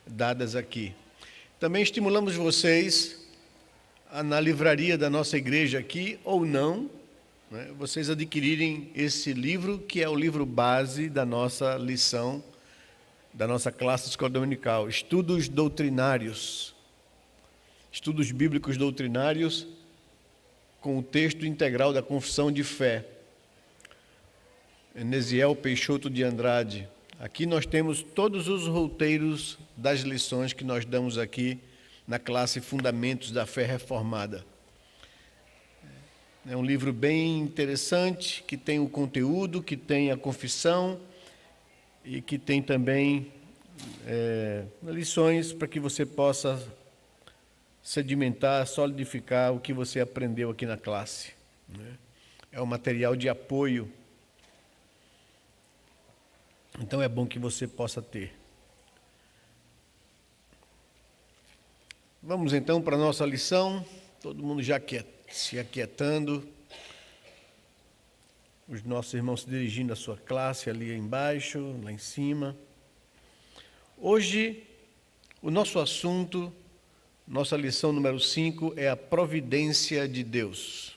dadas aqui. Também estimulamos vocês, na livraria da nossa igreja aqui, ou não, né, vocês adquirirem esse livro, que é o livro base da nossa lição, da nossa classe de escola dominical, Estudos Doutrinários, Estudos Bíblicos Doutrinários, com o texto integral da Confissão de Fé. Enesiel Peixoto de Andrade. Aqui nós temos todos os roteiros das lições que nós damos aqui na classe Fundamentos da Fé Reformada. É um livro bem interessante, que tem o conteúdo, que tem a confissão e que tem também lições para que você possa sedimentar, solidificar o que você aprendeu aqui na classe. É um material de apoio. Então é bom que você possa ter. Vamos então para a nossa lição, todo mundo já se aquietando, os nossos irmãos se dirigindo à sua classe ali embaixo, lá em cima. Hoje, o nosso assunto, nossa lição número 5 é a providência de Deus.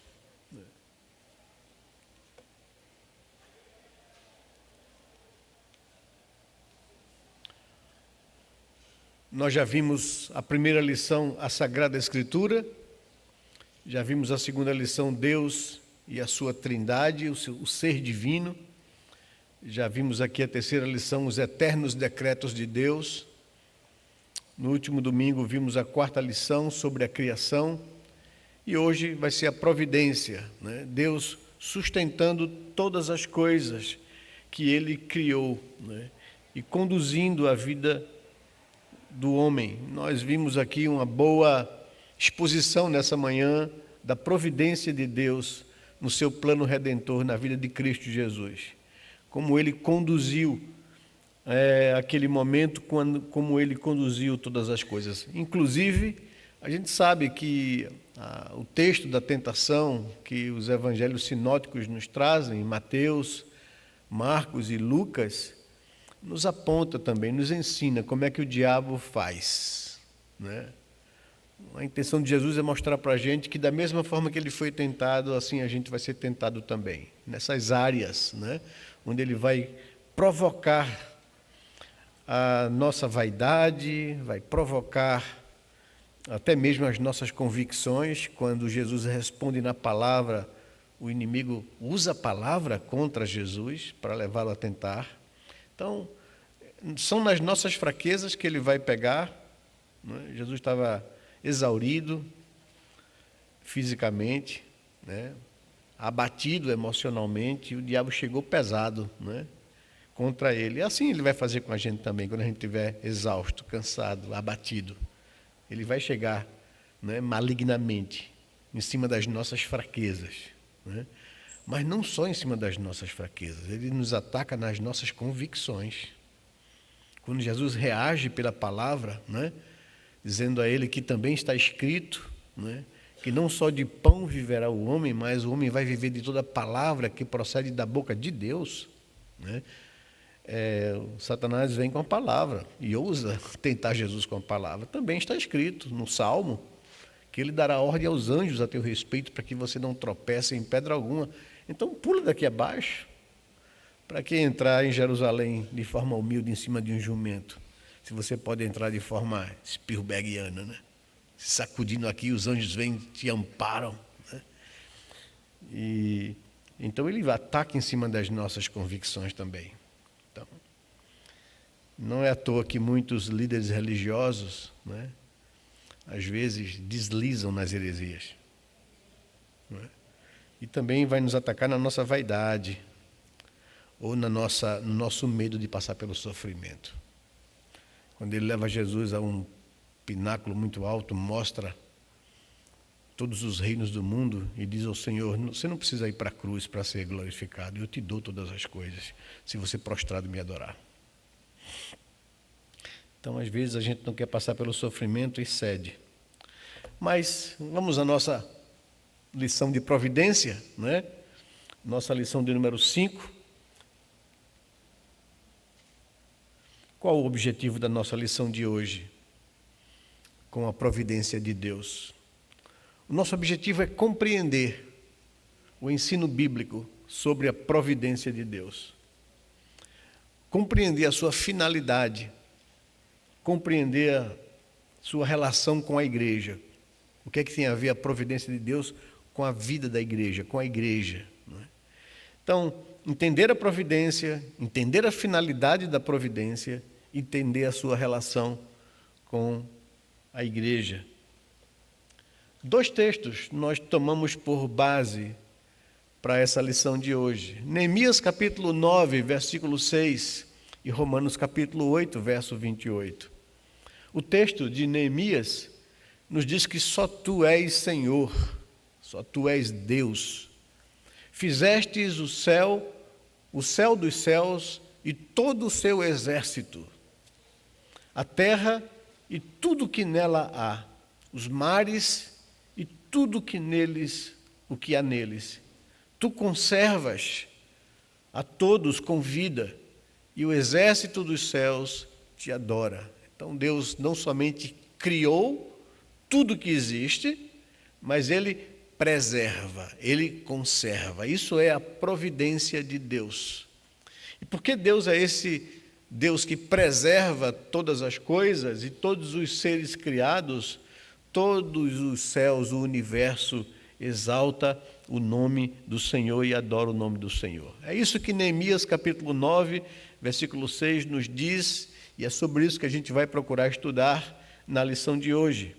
Nós já vimos a primeira lição, a Sagrada Escritura, já vimos a segunda lição, Deus e a sua trindade, o ser divino, já vimos aqui a terceira lição, os eternos decretos de Deus. No último domingo vimos a quarta lição sobre a criação e hoje vai ser a providência, né? Deus sustentando todas as coisas que Ele criou, né? E conduzindo a vida do homem. Nós vimos aqui uma boa exposição nessa manhã da providência de Deus no seu plano redentor na vida de Cristo Jesus. Como Ele conduziu aquele momento, como Ele conduziu todas as coisas. Inclusive, a gente sabe que o texto da tentação que os evangelhos sinóticos nos trazem, Mateus, Marcos e Lucas, nos aponta também, nos ensina como é que o diabo faz, né? A intenção de Jesus é mostrar para a gente que da mesma forma que ele foi tentado, assim a gente vai ser tentado também, nessas áreas, né? Onde ele vai provocar a nossa vaidade, vai provocar até mesmo as nossas convicções. Quando Jesus responde na palavra, o inimigo usa a palavra contra Jesus para levá-lo a tentar. Então, são nas nossas fraquezas que ele vai pegar, né? Jesus estava exaurido fisicamente, né? Abatido emocionalmente, e o diabo chegou pesado, né? Contra ele. E assim ele vai fazer com a gente também, quando a gente estiver exausto, cansado, abatido. Ele vai chegar, né, malignamente em cima das nossas fraquezas, né? Mas não só em cima das nossas fraquezas, ele nos ataca nas nossas convicções. Quando Jesus reage pela palavra, né, dizendo a ele que também está escrito, né, que não só de pão viverá o homem, mas o homem vai viver de toda palavra que procede da boca de Deus, né? O Satanás vem com a palavra e ousa tentar Jesus com a palavra. Também está escrito no Salmo que ele dará ordem aos anjos a teu respeito para que você não tropece em pedra alguma. Então pula daqui abaixo. Para que entrar em Jerusalém de forma humilde em cima de um jumento? Se você pode entrar de forma Spielbergiana, né? Se sacudindo aqui, os anjos vêm e te amparam, né? E então ele ataca em cima das nossas convicções também. Então, não é à toa que muitos líderes religiosos, né, às vezes deslizam nas heresias, né? E também vai nos atacar na nossa vaidade, ou no nosso medo de passar pelo sofrimento. Quando ele leva Jesus a um pináculo muito alto, mostra todos os reinos do mundo e diz ao Senhor, você não precisa ir para a cruz para ser glorificado, eu te dou todas as coisas, se você prostrado me adorar. Então, às vezes, a gente não quer passar pelo sofrimento e cede. Mas vamos à nossa lição de providência, né? Nossa lição de número 5. Qual o objetivo da nossa lição de hoje com a providência de Deus? O nosso objetivo é compreender o ensino bíblico sobre a providência de Deus. Compreender a sua finalidade, compreender a sua relação com a igreja. O que é que tem a ver a providência de Deus com a vida da igreja, com a igreja, não é? Então, entender a providência, entender a finalidade da providência, entender a sua relação com a igreja. 2 textos nós tomamos por base para essa lição de hoje. Neemias capítulo 9, versículo 6 e Romanos capítulo 8, verso 28. O texto de Neemias nos diz que só tu és Senhor, só tu és Deus. Fizestes o céu dos céus e todo o seu exército, a terra e tudo que nela há, os mares e tudo que neles, o que há neles. Tu conservas a todos com vida, e o exército dos céus te adora. Então Deus não somente criou tudo que existe, mas Ele preserva, Ele conserva. Isso é a providência de Deus. E porque Deus é esse Deus que preserva todas as coisas e todos os seres criados, todos os céus, o universo exalta o nome do Senhor e adora o nome do Senhor. É isso que Neemias capítulo 9, versículo 6 nos diz, e é sobre isso que a gente vai procurar estudar na lição de hoje.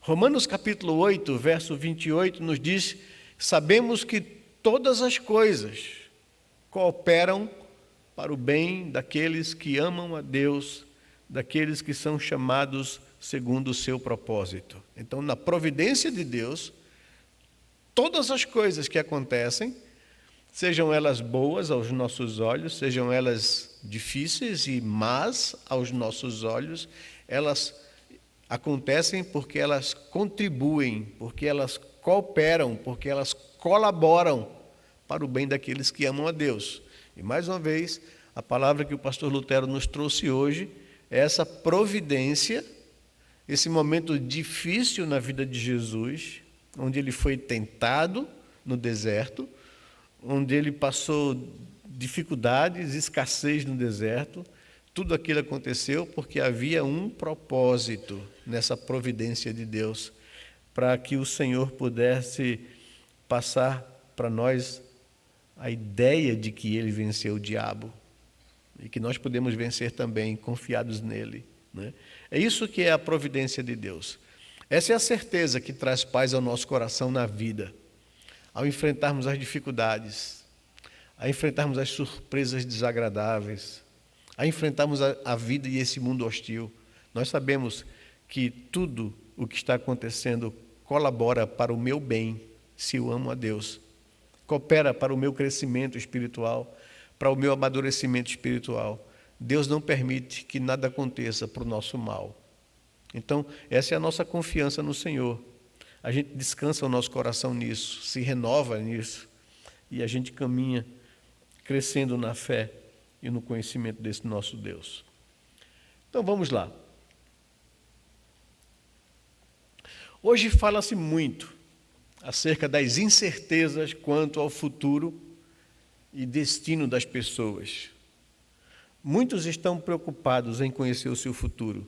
Romanos capítulo 8, verso 28 nos diz: sabemos que todas as coisas cooperam para o bem daqueles que amam a Deus, daqueles que são chamados segundo o seu propósito. Então, na providência de Deus, todas as coisas que acontecem, sejam elas boas aos nossos olhos, sejam elas difíceis e más aos nossos olhos, elas acontecem porque elas contribuem, porque elas cooperam, porque elas colaboram para o bem daqueles que amam a Deus. E mais uma vez, a palavra que o pastor Lutero nos trouxe hoje é essa providência, esse momento difícil na vida de Jesus, onde ele foi tentado no deserto, onde ele passou dificuldades, escassez no deserto. Tudo aquilo aconteceu porque havia um propósito nessa providência de Deus, para que o Senhor pudesse passar para nós a ideia de que ele venceu o diabo e que nós podemos vencer também, confiados nele, né? É isso que é a providência de Deus. Essa é a certeza que traz paz ao nosso coração na vida, ao enfrentarmos as dificuldades, a enfrentarmos as surpresas desagradáveis, a enfrentarmos a vida e esse mundo hostil. Nós sabemos que tudo o que está acontecendo colabora para o meu bem, se eu amo a Deus. Coopera para o meu crescimento espiritual, para o meu amadurecimento espiritual. Deus não permite que nada aconteça para o nosso mal. Então, essa é a nossa confiança no Senhor. A gente descansa o nosso coração nisso, se renova nisso, e a gente caminha crescendo na fé e no conhecimento desse nosso Deus. Então, vamos lá. Hoje fala-se muito acerca das incertezas quanto ao futuro e destino das pessoas. Muitos estão preocupados em conhecer o seu futuro,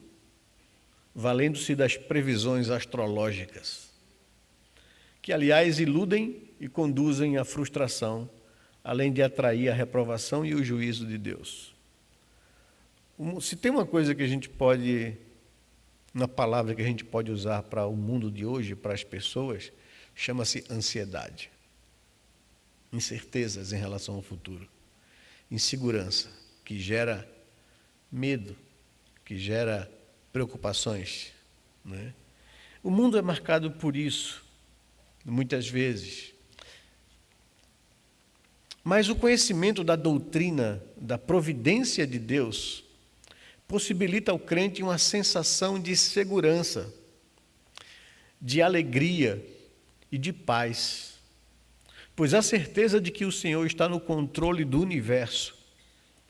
valendo-se das previsões astrológicas, que, aliás, iludem e conduzem à frustração, além de atrair a reprovação e o juízo de Deus. Se tem uma coisa que a gente pode, uma palavra que a gente pode usar para o mundo de hoje, para as pessoas, chama-se ansiedade. Incertezas em relação ao futuro. Insegurança, que gera medo, que gera preocupações, né? O mundo é marcado por isso, muitas vezes. Mas o conhecimento da doutrina da providência de Deus possibilita ao crente uma sensação de segurança, de alegria e de paz, pois a certeza de que o Senhor está no controle do universo,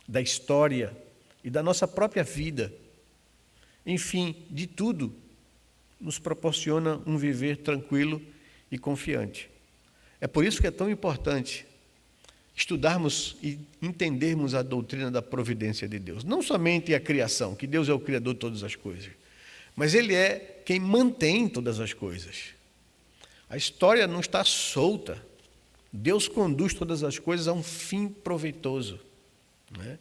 da história e da nossa própria vida. Enfim, de tudo, nos proporciona um viver tranquilo e confiante. É por isso que é tão importante estudarmos e entendermos a doutrina da providência de Deus. Não somente a criação, que Deus é o Criador de todas as coisas, mas Ele é quem mantém todas as coisas. A história não está solta. Deus conduz todas as coisas a um fim proveitoso, né?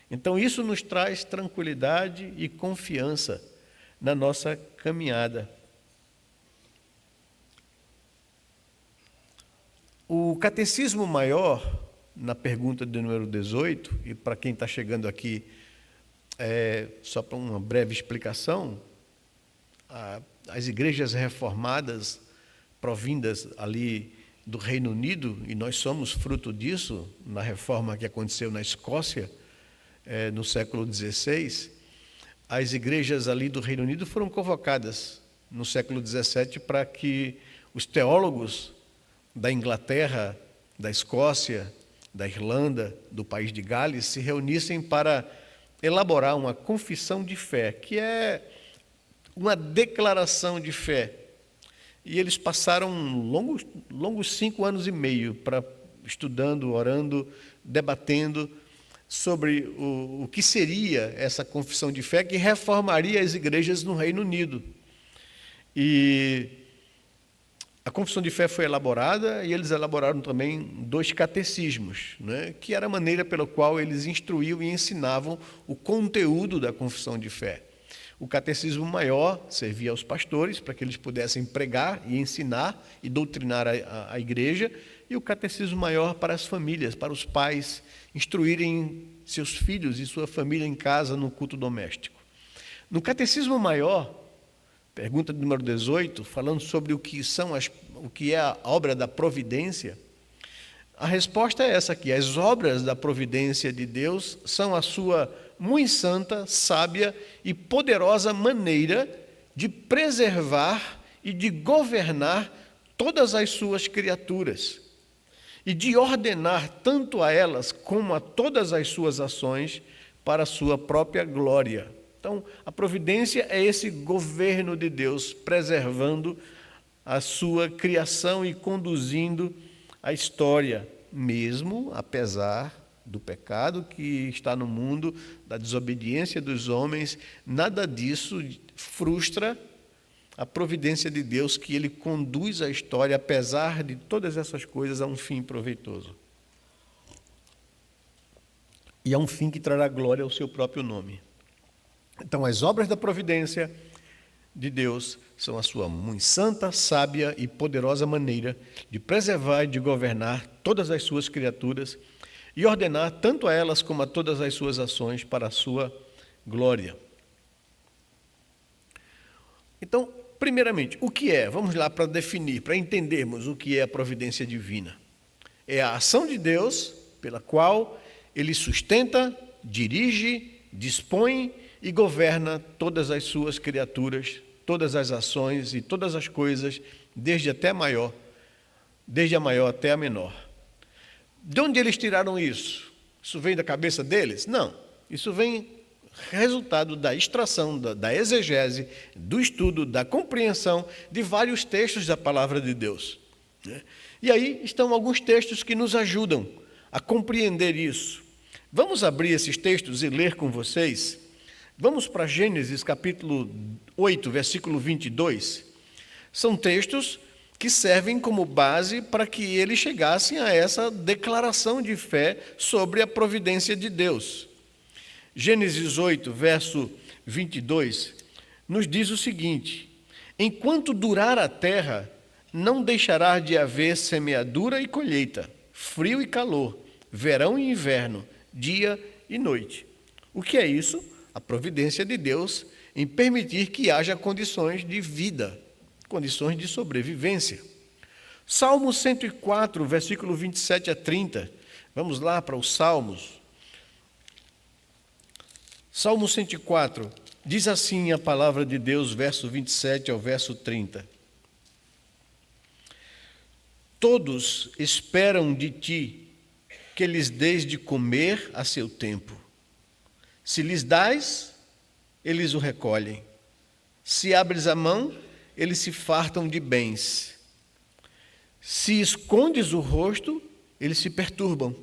Então isso nos traz tranquilidade e confiança na nossa caminhada. O Catecismo Maior, na pergunta de número 18, e para quem está chegando aqui, só para uma breve explicação, as igrejas reformadas provindas ali do Reino Unido, e nós somos fruto disso, na reforma que aconteceu na Escócia, no século XVI, as igrejas ali do Reino Unido foram convocadas no século XVII para que os teólogos da Inglaterra, da Escócia, da Irlanda, do país de Gales, se reunissem para elaborar uma confissão de fé, que é uma declaração de fé. E eles passaram longos 5 anos e meio estudando, orando, debatendo sobre o que seria essa confissão de fé que reformaria as igrejas no Reino Unido. E a confissão de fé foi elaborada e eles elaboraram também 2 catecismos, né, que era a maneira pela qual eles instruíam e ensinavam o conteúdo da confissão de fé. O catecismo maior servia aos pastores para que eles pudessem pregar e ensinar e doutrinar a igreja, e o catecismo maior para as famílias, para os pais instruírem seus filhos e sua família em casa no culto doméstico. No catecismo maior, pergunta número 18, falando sobre o que é a obra da providência, a resposta é essa aqui: as obras da providência de Deus são a sua muito santa, sábia e poderosa maneira de preservar e de governar todas as suas criaturas e de ordenar tanto a elas como a todas as suas ações para a sua própria glória. Então, a providência é esse governo de Deus preservando a sua criação e conduzindo a história, mesmo apesar do pecado que está no mundo, da desobediência dos homens. Nada disso frustra a providência de Deus, que Ele conduz a história, apesar de todas essas coisas, a um fim proveitoso. E a um fim que trará glória ao seu próprio nome. Então, as obras da providência de Deus são a sua muito santa, sábia e poderosa maneira de preservar e de governar todas as suas criaturas e ordenar tanto a elas como a todas as suas ações para a sua glória. Então, primeiramente, o que é? Vamos lá para definir, para entendermos o que é a providência divina. É a ação de Deus pela qual Ele sustenta, dirige, dispõe e governa todas as suas criaturas, todas as ações e todas as coisas, desde a maior até a menor. De onde eles tiraram isso? Isso vem da cabeça deles? Não. Isso vem resultado da extração, da exegese, do estudo, da compreensão de vários textos da palavra de Deus. E aí estão alguns textos que nos ajudam a compreender isso. Vamos abrir esses textos e ler com vocês. Vamos para Gênesis capítulo 8, versículo 22. São textos que servem como base para que eles chegassem a essa declaração de fé sobre a providência de Deus. Gênesis 8, verso 22, nos diz o seguinte: enquanto durar a terra, não deixará de haver semeadura e colheita, frio e calor, verão e inverno, dia e noite. O que é isso? A providência de Deus em permitir que haja condições de vida, condições de sobrevivência. Salmo 104, versículo 27 a 30. Vamos lá para os Salmos. Salmo 104, diz assim a palavra de Deus, verso 27 ao verso 30. Todos esperam de ti que lhes dês de comer a seu tempo. Se lhes dás, eles o recolhem. Se abres a mão, eles se fartam de bens. Se escondes o rosto, eles se perturbam.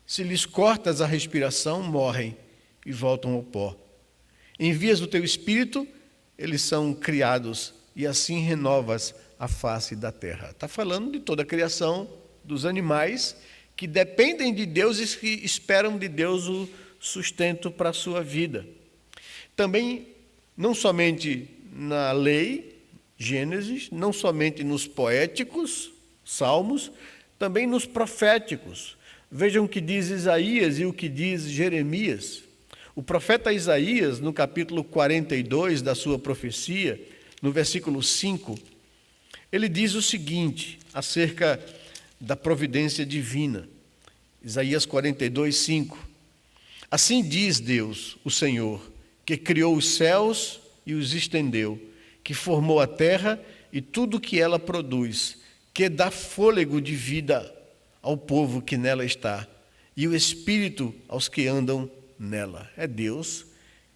Se lhes cortas a respiração, morrem e voltam ao pó. Envias o teu espírito, eles são criados, e assim renovas a face da terra. Está falando de toda a criação, dos animais que dependem de Deus e que esperam de Deus o sustento para a sua vida. Também, não somente na lei, Gênesis, não somente nos poéticos, Salmos, também nos proféticos. Vejam o que diz Isaías e o que diz Jeremias. O profeta Isaías, no capítulo 42 da sua profecia, no versículo 5, ele diz o seguinte, acerca da providência divina. Isaías 42, 5. Assim diz Deus, o Senhor, que criou os céus e os estendeu, que formou a terra e tudo que ela produz, que dá fôlego de vida ao povo que nela está, e o espírito aos que andam nela. É Deus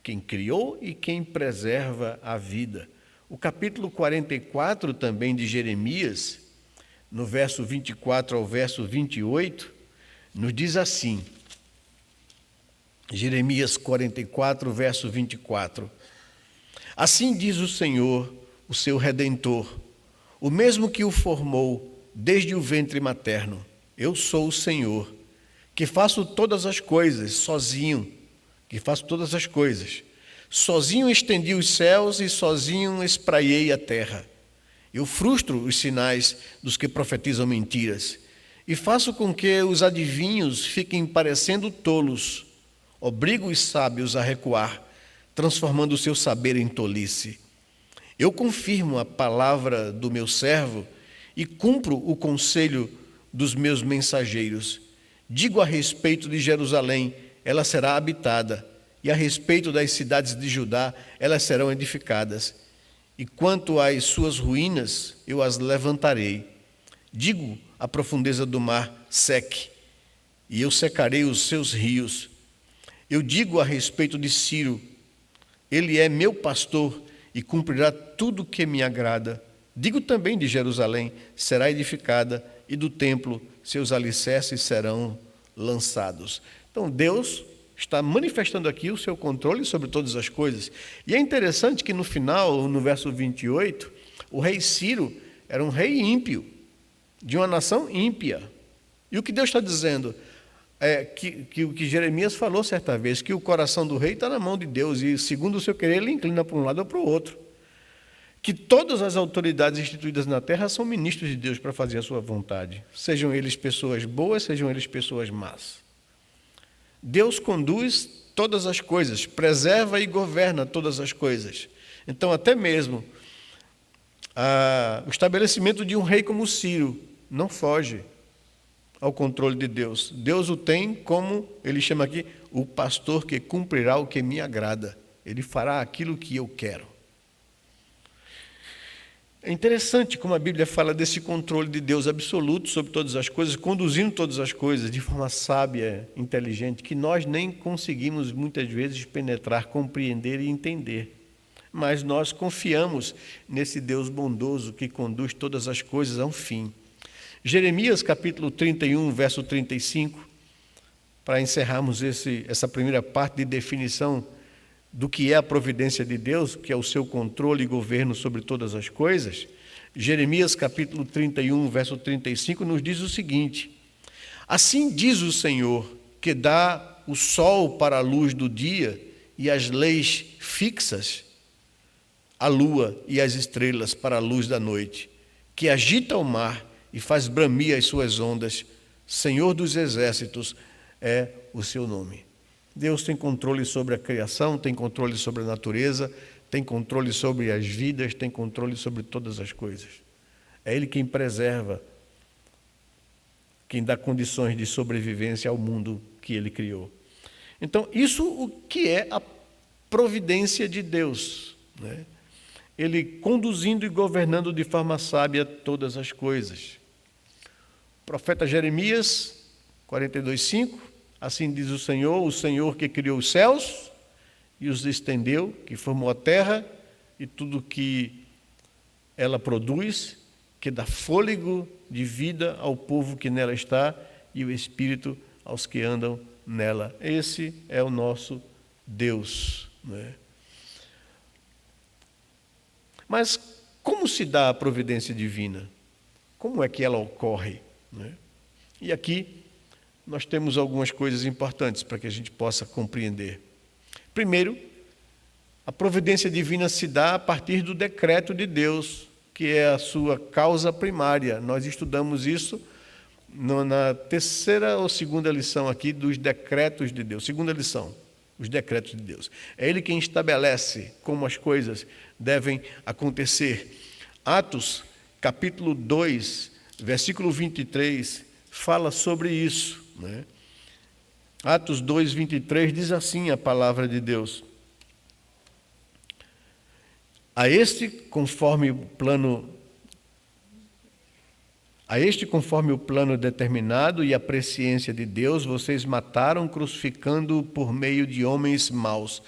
quem criou e quem preserva a vida. O capítulo 44 também de Jeremias, no verso 24 ao verso 28, nos diz assim, Jeremias 44, verso 24. Assim diz o Senhor, o seu Redentor, o mesmo que o formou desde o ventre materno. Eu sou o Senhor, que faço todas as coisas sozinho, Sozinho estendi os céus e sozinho espraiei a terra. Eu frustro os sinais dos que profetizam mentiras e faço com que os adivinhos fiquem parecendo tolos. Obrigo os sábios a recuar, transformando o seu saber em tolice. Eu confirmo a palavra do meu servo e cumpro o conselho dos meus mensageiros. Digo a respeito de Jerusalém, ela será habitada, e a respeito das cidades de Judá, elas serão edificadas. E quanto às suas ruínas, eu as levantarei. Digo à profundeza do mar, seque, e eu secarei os seus rios. Eu digo a respeito de Ciro, ele é meu pastor e cumprirá tudo o que me agrada. Digo também de Jerusalém, será edificada, e do templo seus alicerces serão lançados. Então Deus está manifestando aqui o seu controle sobre todas as coisas. E é interessante que no final, no verso 28, o rei Ciro era um rei ímpio, de uma nação ímpia. E o que Deus está dizendo é que o que Jeremias falou certa vez, que o coração do rei está na mão de Deus e, segundo o seu querer, ele inclina para um lado ou para o outro. Que todas as autoridades instituídas na terra são ministros de Deus para fazer a sua vontade. Sejam eles pessoas boas, sejam eles pessoas más. Deus conduz todas as coisas, preserva e governa todas as coisas. Então, até mesmo o estabelecimento de um rei como Ciro não foge ao controle de Deus. Deus o tem como, ele chama aqui, o pastor que cumprirá o que me agrada. Ele fará aquilo que eu quero. É interessante como a Bíblia fala desse controle de Deus absoluto sobre todas as coisas, conduzindo todas as coisas de forma sábia, inteligente, que nós nem conseguimos muitas vezes penetrar, compreender e entender. Mas nós confiamos nesse Deus bondoso que conduz todas as coisas a um fim. Jeremias capítulo 31, verso 35, para encerrarmos essa primeira parte de definição do que é a providência de Deus, que é o seu controle e governo sobre todas as coisas, Jeremias capítulo 31, verso 35, nos diz o seguinte: assim diz o Senhor, que dá o sol para a luz do dia e as leis fixas, a lua e as estrelas para a luz da noite, que agita o mar e faz bramir as suas ondas, Senhor dos exércitos é o seu nome. Deus tem controle sobre a criação, tem controle sobre a natureza, tem controle sobre as vidas, tem controle sobre todas as coisas. É Ele quem preserva, quem dá condições de sobrevivência ao mundo que Ele criou. Então, isso o que é a providência de Deus, né? Ele conduzindo e governando de forma sábia todas as coisas. O profeta Jeremias, 42:5, assim diz o Senhor que criou os céus e os estendeu, que formou a terra e tudo que ela produz, que dá fôlego de vida ao povo que nela está e o espírito aos que andam nela. Esse é o nosso Deus, né? Mas como se dá a providência divina? Como é que ela ocorre, né? E aqui nós temos algumas coisas importantes para que a gente possa compreender. Primeiro, a providência divina se dá a partir do decreto de Deus, que é a sua causa primária. Nós estudamos isso na terceira ou segunda lição aqui dos decretos de Deus. Segunda lição, os decretos de Deus. É Ele quem estabelece como as coisas devem acontecer. Atos, capítulo 2, versículo 23, fala sobre isso, né? Atos 2, 23 diz assim a palavra de Deus: A este, conforme o plano determinado e a presciência de Deus, vocês mataram, crucificando-o por meio de homens maus.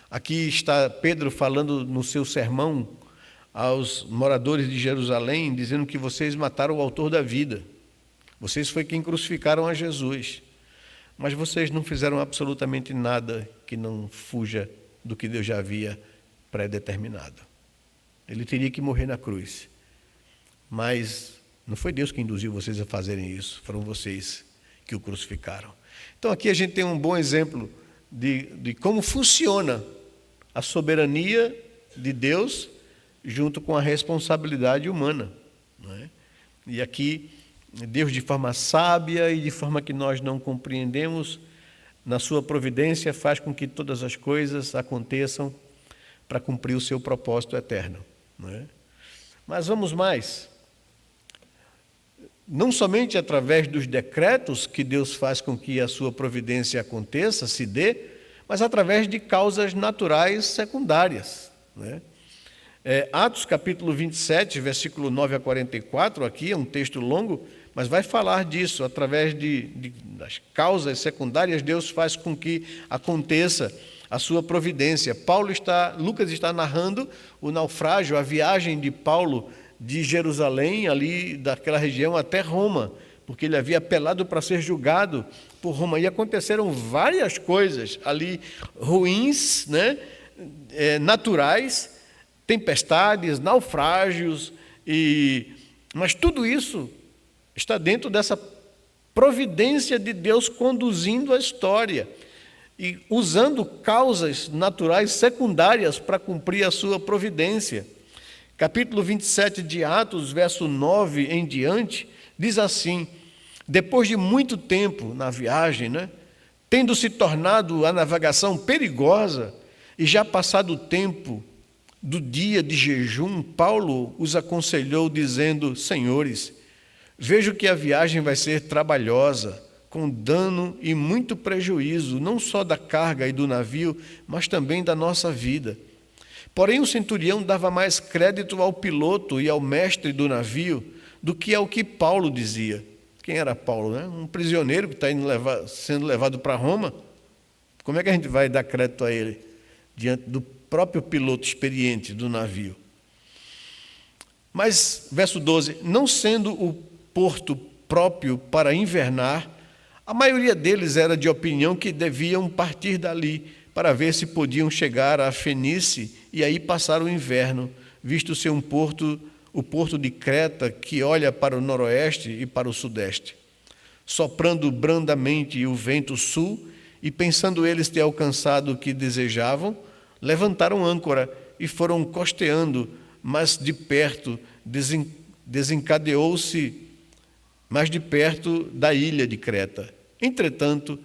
Aqui está Pedro falando no seu sermão aos moradores de Jerusalém, dizendo que vocês mataram o autor da vida. Vocês foi quem crucificaram a Jesus. Mas vocês não fizeram absolutamente nada que não fuja do que Deus já havia pré-determinado. Ele teria que morrer na cruz. Mas não foi Deus que induziu vocês a fazerem isso, foram vocês que o crucificaram. Então aqui a gente tem um bom exemplo de como funciona a soberania de Deus junto com a responsabilidade humana, não é? E aqui Deus, de forma sábia e de forma que nós não compreendemos, na sua providência faz com que todas as coisas aconteçam para cumprir o seu propósito eterno, não é? Mas vamos mais. Não somente através dos decretos que Deus faz com que a sua providência aconteça, se dê, mas através de causas naturais secundárias, né? Atos capítulo 27, versículo 9 a 44, aqui é um texto longo, mas vai falar disso, através das causas secundárias, Deus faz com que aconteça a sua providência. Lucas está narrando o naufrágio, a viagem de Paulo de Jerusalém, ali daquela região até Roma, porque ele havia apelado para ser julgado por Roma. E aconteceram várias coisas ali ruins, né? Naturais, tempestades, naufrágios, mas tudo isso está dentro dessa providência de Deus conduzindo a história e usando causas naturais secundárias para cumprir a sua providência. Capítulo 27 de Atos, verso 9 em diante, diz assim: depois de muito tempo na viagem, né, tendo se tornado a navegação perigosa e já passado o tempo do dia de jejum, Paulo os aconselhou dizendo: Senhores, vejo que a viagem vai ser trabalhosa, com dano e muito prejuízo, não só da carga e do navio, mas também da nossa vida. Porém, o centurião dava mais crédito ao piloto e ao mestre do navio do que ao que Paulo dizia. Quem era Paulo, né? Um prisioneiro que está sendo levado para Roma. Como é que a gente vai dar crédito a ele diante do próprio piloto experiente do navio? Mas, verso 12, não sendo o porto próprio para invernar, a maioria deles era de opinião que deviam partir dali para ver se podiam chegar a Fenície e aí passar o inverno, visto ser o porto de Creta, que olha para o noroeste e para o sudeste. Soprando brandamente o vento sul, e pensando eles ter alcançado o que desejavam, levantaram âncora e foram costeando, mas de perto desencadeou-se mais de perto da ilha de Creta. Entretanto,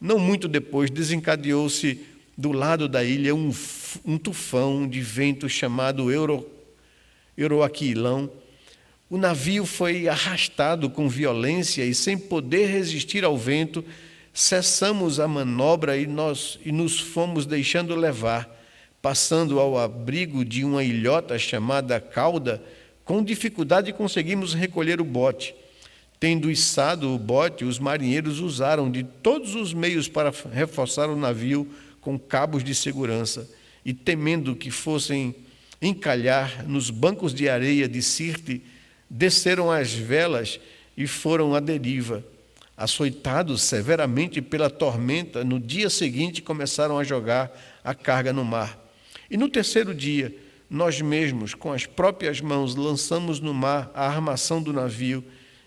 não muito depois, desencadeou-se do lado da ilha um tufão de vento chamado Euroaquilão. O navio foi arrastado com violência e, sem poder resistir ao vento, cessamos a manobra e nos fomos deixando levar, passando ao abrigo de uma ilhota chamada Cauda. Com dificuldade conseguimos recolher o bote. Tendo içado o bote, os marinheiros usaram de todos os meios para reforçar o navio com cabos de segurança, e temendo que fossem encalhar nos bancos de areia de Sirte, desceram as velas e foram à deriva. Açoitados severamente pela tormenta, no dia seguinte começaram a jogar a carga no mar. E no terceiro dia, nós mesmos, com as próprias mãos, lançamos no mar a armação do navio,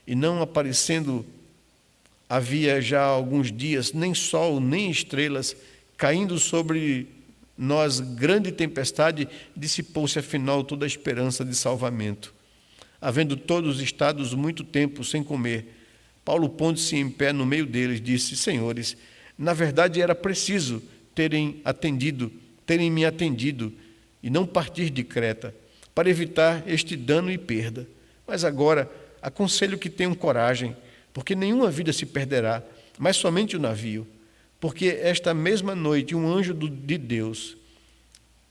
e não aparecendo havia já alguns dias nem sol nem estrelas, caindo sobre nós grande tempestade, dissipou-se afinal toda a esperança de salvamento. Havendo todos estado muito tempo sem comer, Paulo, pondo-se em pé no meio deles, disse: Senhores, na verdade era preciso terem me atendido e não partir de Creta, para evitar este dano e perda. Mas agora aconselho que tenham coragem, porque nenhuma vida se perderá, mas somente o navio. Porque esta mesma noite um anjo de Deus,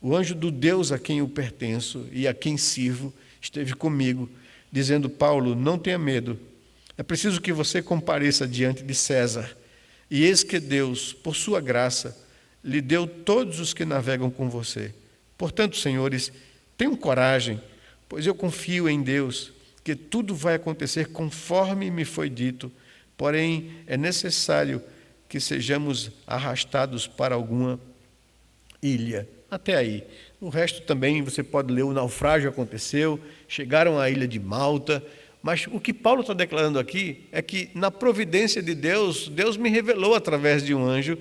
o anjo do Deus a quem eu pertenço e a quem sirvo, esteve comigo, dizendo: Paulo, não tenha medo, é preciso que você compareça diante de César. E eis que Deus, por sua graça, lhe deu todos os que navegam com você. Portanto, senhores, tenham coragem, pois eu confio em Deus, que tudo vai acontecer conforme me foi dito, porém é necessário que sejamos arrastados para alguma ilha. Até aí. O resto também você pode ler: o naufrágio aconteceu, chegaram à ilha de Malta, mas o que Paulo está declarando aqui é que na providência de Deus, Deus me revelou através de um anjo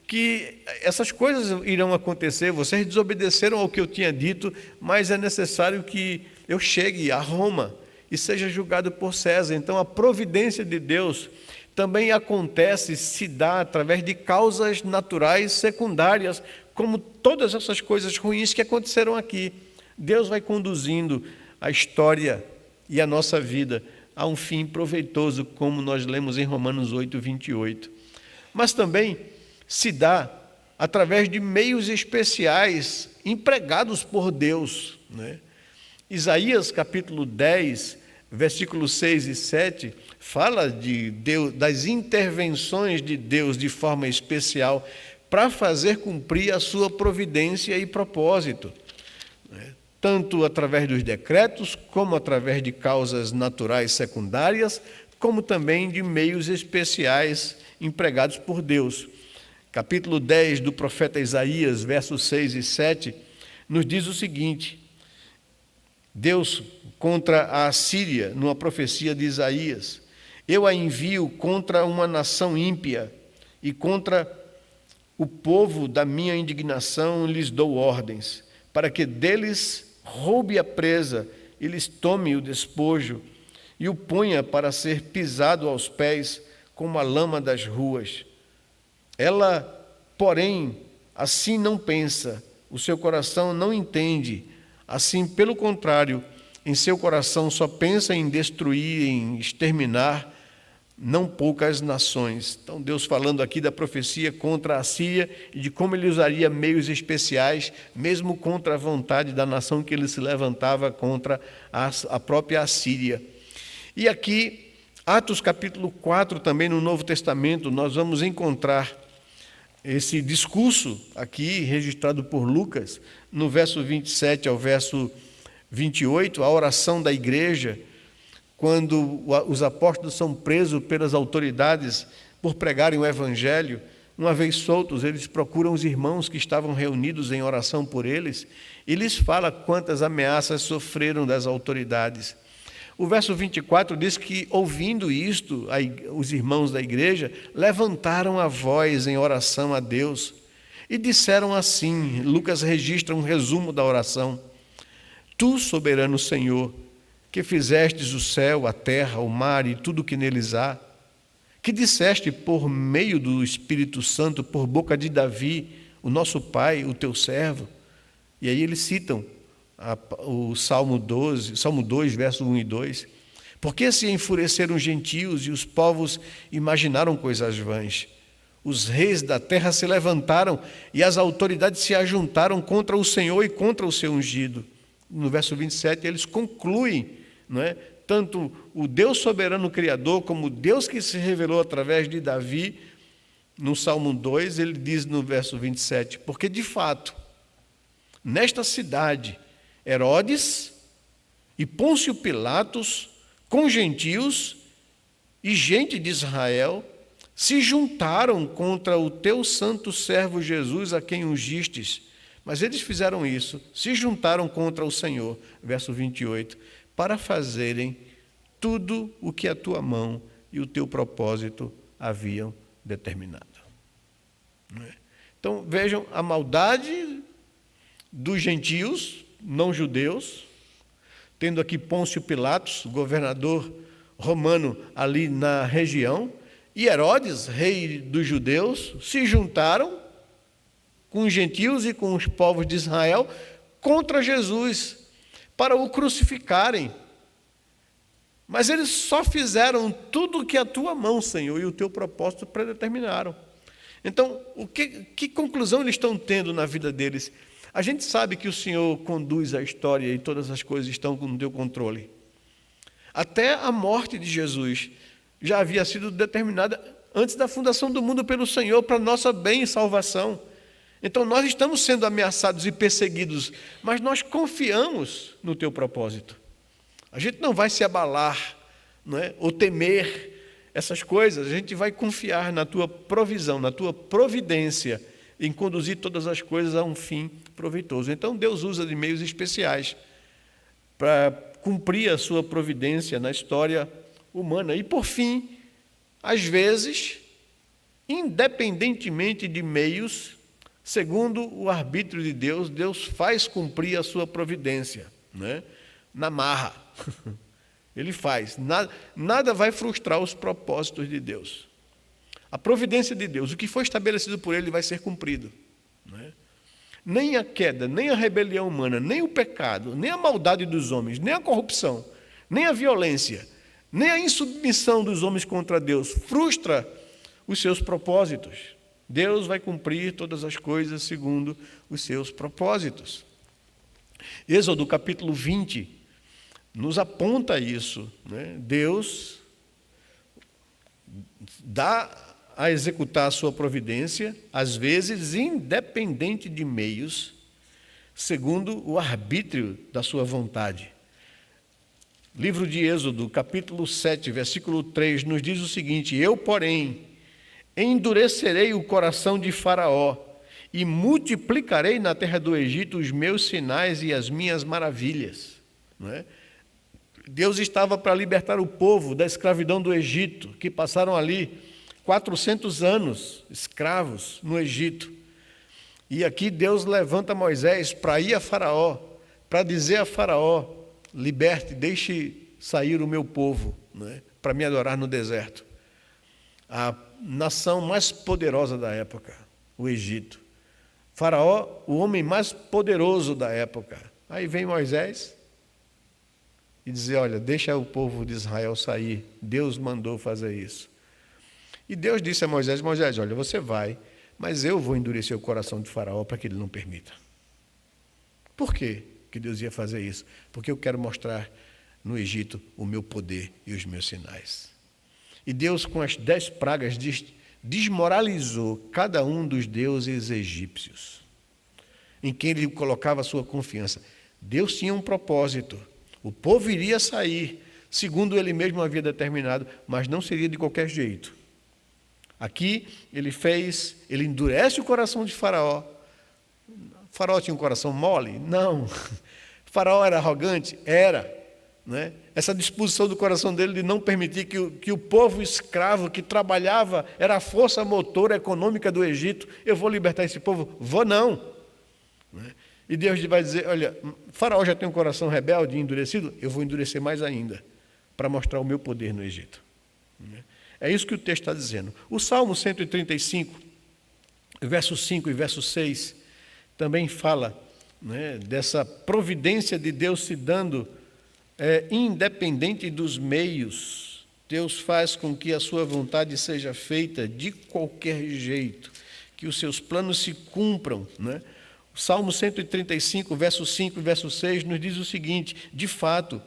que essas coisas irão acontecer, vocês desobedeceram ao que eu tinha dito, mas é necessário que eu chegue a Roma e seja julgado por César. Então a providência de Deus também acontece, se dá através de causas naturais secundárias, como todas essas coisas ruins que aconteceram aqui. Deus vai conduzindo a história e a nossa vida a um fim proveitoso, como nós lemos em Romanos 8, 28. Mas também se dá através de meios especiais empregados por Deus, né? Isaías capítulo 10, versículos 6 e 7, fala de Deus, das intervenções de Deus de forma especial para fazer cumprir a sua providência e propósito, né? Tanto através dos decretos, como através de causas naturais secundárias, como também de meios especiais empregados por Deus. Capítulo 10 do profeta Isaías, versos 6 e 7, nos diz o seguinte: Deus contra a Assíria, numa profecia de Isaías: eu a envio contra uma nação ímpia, e contra o povo da minha indignação lhes dou ordens, para que deles roube a presa e lhes tome o despojo, e o ponha para ser pisado aos pés como a lama das ruas. Ela, porém, assim não pensa, o seu coração não entende. Assim, pelo contrário, em seu coração só pensa em destruir, em exterminar não poucas nações. Então, Deus falando aqui da profecia contra a Síria e de como ele usaria meios especiais, mesmo contra a vontade da nação que ele se levantava contra a própria Assíria. E aqui, Atos capítulo 4, também no Novo Testamento, nós vamos encontrar esse discurso aqui, registrado por Lucas, no verso 27 ao verso 28, a oração da igreja, quando os apóstolos são presos pelas autoridades por pregarem o evangelho. Uma vez soltos, eles procuram os irmãos que estavam reunidos em oração por eles e lhes fala quantas ameaças sofreram das autoridades. O verso 24 diz que, ouvindo isto, os irmãos da igreja levantaram a voz em oração a Deus e disseram assim. Lucas registra um resumo da oração: Tu, soberano Senhor, que fizestes o céu, a terra, o mar e tudo o que neles há, que disseste por meio do Espírito Santo, por boca de Davi, o nosso pai, o teu servo. E aí eles citam o Salmo 2, verso 1 e 2. Porque se enfureceram os gentios e os povos imaginaram coisas vãs. Os reis da terra se levantaram e as autoridades se ajuntaram contra o Senhor e contra o seu ungido. No verso 27 eles concluem, não é? Tanto o Deus soberano Criador, como o Deus que se revelou através de Davi, no Salmo 2, ele diz no verso 27, porque de fato, nesta cidade, Herodes e Pôncio Pilatos, com gentios e gente de Israel, se juntaram contra o teu santo servo Jesus, a quem ungistes. Mas eles fizeram isso, se juntaram contra o Senhor, verso 28, para fazerem tudo o que a tua mão e o teu propósito haviam determinado. Então, vejam a maldade dos gentios, não judeus, tendo aqui Pôncio Pilatos, governador romano ali na região, e Herodes, rei dos judeus, se juntaram com os gentios e com os povos de Israel contra Jesus, para o crucificarem. Mas eles só fizeram tudo o que a tua mão, Senhor, e o teu propósito predeterminaram. Então, que conclusão eles estão tendo na vida deles? A gente sabe que o Senhor conduz a história e todas as coisas estão no teu controle. Até a morte de Jesus já havia sido determinada antes da fundação do mundo pelo Senhor para nossa bem e salvação. Então, nós estamos sendo ameaçados e perseguidos, mas nós confiamos no teu propósito. A gente não vai se abalar, não é? Ou temer essas coisas, a gente vai confiar na tua provisão, na tua providência, em conduzir todas as coisas a um fim proveitoso. Então, Deus usa de meios especiais para cumprir a sua providência na história humana. E, por fim, às vezes, independentemente de meios, segundo o arbítrio de Deus, Deus faz cumprir a sua providência, né? Na marra. Ele faz. Nada vai frustrar os propósitos de Deus. A providência de Deus, o que foi estabelecido por Ele vai ser cumprido, né? Nem a queda, nem a rebelião humana, nem o pecado, nem a maldade dos homens, nem a corrupção, nem a violência, nem a insubmissão dos homens contra Deus frustra os seus propósitos. Deus vai cumprir todas as coisas segundo os seus propósitos. Êxodo capítulo 20 nos aponta isso, né? Deus dá a executar a sua providência, às vezes independente de meios, segundo o arbítrio da sua vontade. Livro de Êxodo, capítulo 7, versículo 3, nos diz o seguinte: eu, porém, endurecerei o coração de Faraó e multiplicarei na terra do Egito os meus sinais e as minhas maravilhas. Não é? Deus estava para libertar o povo da escravidão do Egito, que passaram ali 400 anos escravos no Egito. E aqui Deus levanta Moisés para ir a Faraó, para dizer a Faraó: liberte, deixe sair o meu povo, né, para me adorar no deserto. A nação mais poderosa da época, o Egito. Faraó, o homem mais poderoso da época. Aí vem Moisés e dizer: olha, deixa o povo de Israel sair. Deus mandou fazer isso. E Deus disse a Moisés: Moisés, olha, você vai, mas eu vou endurecer o coração de Faraó para que ele não permita. Por quê que Deus ia fazer isso? Porque eu quero mostrar no Egito o meu poder e os meus sinais. E Deus, com as 10 pragas, desmoralizou cada um dos deuses egípcios, em quem ele colocava a sua confiança. Deus tinha um propósito. O povo iria sair, segundo ele mesmo havia determinado, mas não seria de qualquer jeito. Aqui ele endurece o coração de Faraó. Faraó tinha um coração mole? Não. Faraó era arrogante? Era. Né? Essa disposição do coração dele de não permitir que o povo escravo que trabalhava, era a força motora econômica do Egito, eu vou libertar esse povo? Vou não. Né? E Deus vai dizer: olha, Faraó já tem um coração rebelde e endurecido, eu vou endurecer mais ainda, para mostrar o meu poder no Egito. Né? É isso que o texto está dizendo. O Salmo 135, verso 5 e verso 6, também fala, né, dessa providência de Deus se dando independente dos meios. Deus faz com que a sua vontade seja feita de qualquer jeito, que os seus planos se cumpram. Né? O Salmo 135, verso 5 e verso 6 nos diz o seguinte: de fato,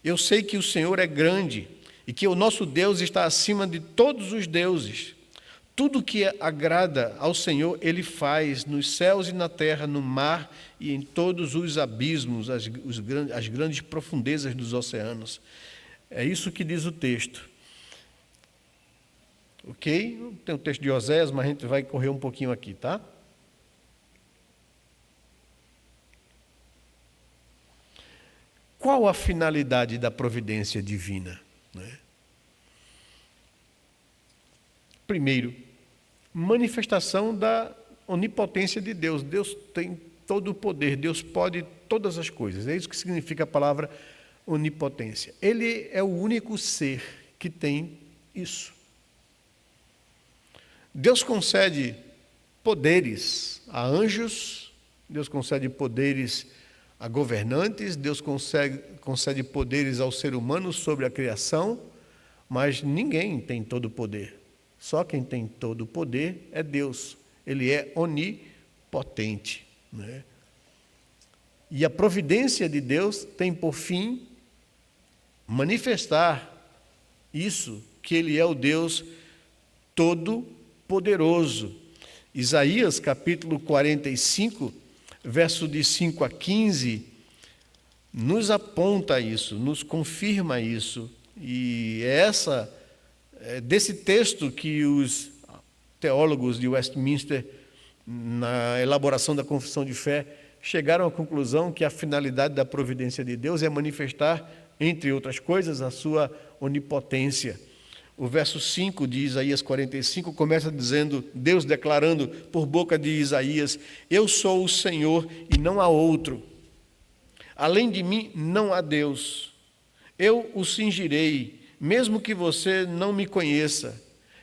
eu sei que o Senhor é grande e que o nosso Deus está acima de todos os deuses. Tudo que agrada ao Senhor, Ele faz nos céus e na terra, no mar e em todos os abismos, as grandes profundezas dos oceanos. É isso que diz o texto. Ok? Tem o texto de Oséias, mas a gente vai correr um pouquinho aqui, tá? Qual a finalidade da providência divina? Primeiro, manifestação da onipotência de Deus. Deus tem todo o poder, Deus pode todas as coisas. É isso que significa a palavra onipotência. Ele é o único ser que tem isso. Deus concede poderes a anjos, Deus concede poderes a governantes, Deus concede poderes ao ser humano sobre a criação, mas ninguém tem todo o poder. Só quem tem todo o poder é Deus. Ele é onipotente. E a providência de Deus tem por fim manifestar isso, que Ele é o Deus todo-poderoso. Isaías capítulo 45, verso de 5 a 15, nos aponta isso, nos confirma isso. E é desse texto que os teólogos de Westminster, na elaboração da confissão de fé, chegaram à conclusão que a finalidade da providência de Deus é manifestar, entre outras coisas, a sua onipotência. O verso 5 de Isaías 45 começa dizendo, Deus declarando por boca de Isaías: eu sou o Senhor e não há outro. Além de mim não há Deus. Eu o cingirei, mesmo que você não me conheça,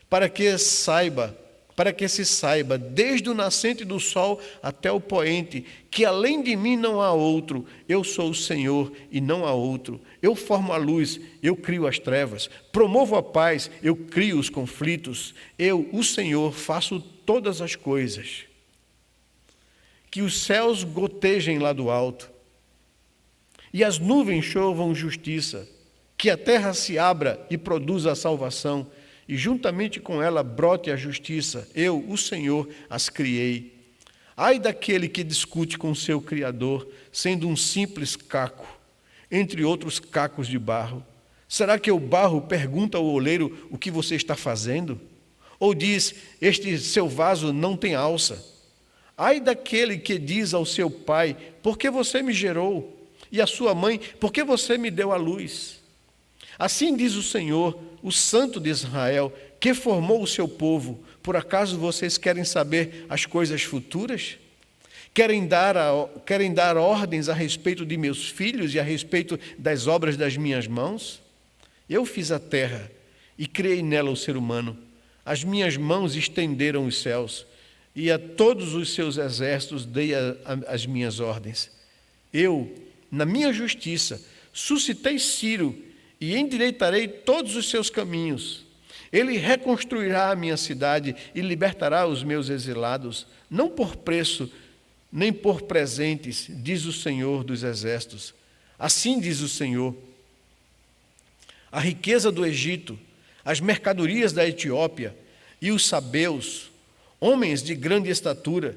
para que se saiba, desde o nascente do sol até o poente, que além de mim não há outro. Eu sou o Senhor e não há outro. Eu formo a luz, eu crio as trevas. Promovo a paz, eu crio os conflitos. Eu, o Senhor, faço todas as coisas. Que os céus gotejem lá do alto, e as nuvens chovam justiça. Que a terra se abra e produza a salvação, e juntamente com ela brote a justiça. Eu, o Senhor, as criei. Ai daquele que discute com seu Criador, sendo um simples caco, entre outros cacos de barro. Será que o barro pergunta ao oleiro o que você está fazendo? Ou diz, este seu vaso não tem alça? Ai daquele que diz ao seu pai, por que você me gerou? E à sua mãe, por que você me deu à luz? Assim diz o Senhor, o Santo de Israel, que formou o seu povo. Por acaso vocês querem saber as coisas futuras? Querem dar ordens a respeito de meus filhos e a respeito das obras das minhas mãos? Eu fiz a terra e criei nela o ser humano. As minhas mãos estenderam os céus, e a todos os seus exércitos dei as minhas ordens. Eu, na minha justiça, suscitei Ciro, e endireitarei todos os seus caminhos. Ele reconstruirá a minha cidade e libertará os meus exilados, não por preço, nem por presentes, diz o Senhor dos exércitos. Assim diz o Senhor: a riqueza do Egito, as mercadorias da Etiópia e os sabeus, homens de grande estatura,